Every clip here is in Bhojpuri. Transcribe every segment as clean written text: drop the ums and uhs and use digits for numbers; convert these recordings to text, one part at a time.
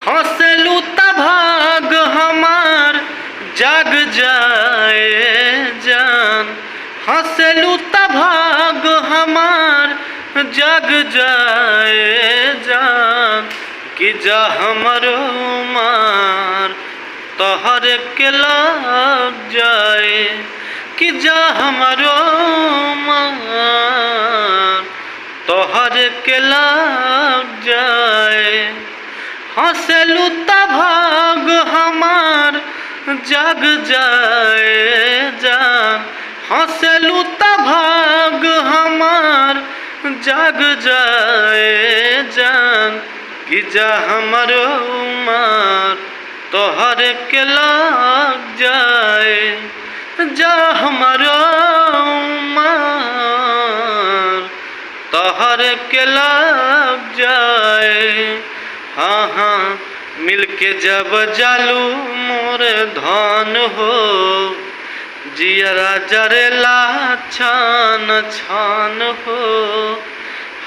हंसलू त भाग हमार जाग जाए जान, हंसलू त भाग हमार जाग जाए जान, कि जा हमरो मार तोहर के लग जाए, कि जा हमरो मार तोहर के लग जाए। हंसलू त भाग हमार जाग जाए जान, हंसलू त भाग हमार जाग जाए जान, कि जा हमरो मार तोहर के लग जाए, जा हमरो मार तोहर के लग जाए। हाँ हाँ मिलके जब जालू मोर धन हो, जियरा जरेला छान छान हो।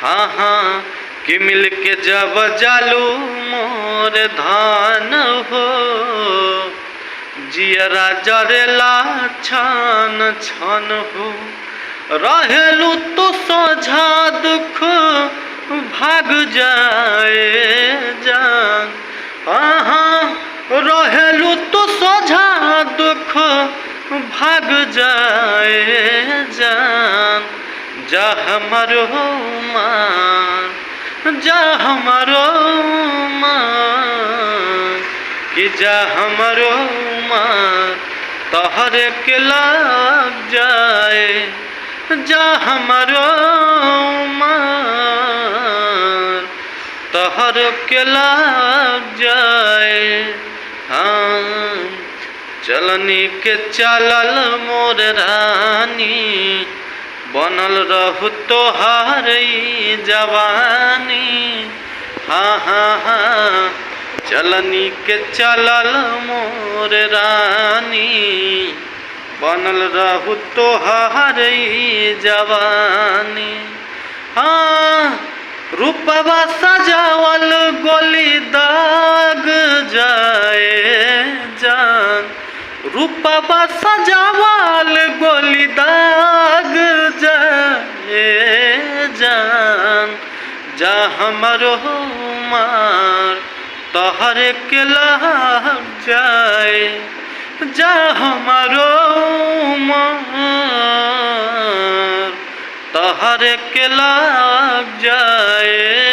हाँ हाँ कि मिलके जब जालू मोर धान हो, जियरा जरेला छान छान हो। रहेलू तो सोझा दुख भाग जाए जान, हाँ रहेलू तो सोझा दुख भाग जाए जान, जा हमरो मार जा हमरो मार, कि जा हमरो मार तोहर के लग जाए, जा हमरो मार तोहर के लग जाए। हाँ चलनी के चलल मोर रानी, बनल रहु तोहार जवानी। हाँ हाँ हाँ चलनी के चलल मोर रानी, बनल रहु तोहार जवानी। हाँ रूपवा सजावल गोली दाग जाए जान, रूपवा सजावल गोली दाग जाए जान, जा हमरो मार तोहर के लग जाए, जा हमरो मार तोहर के लग जाए।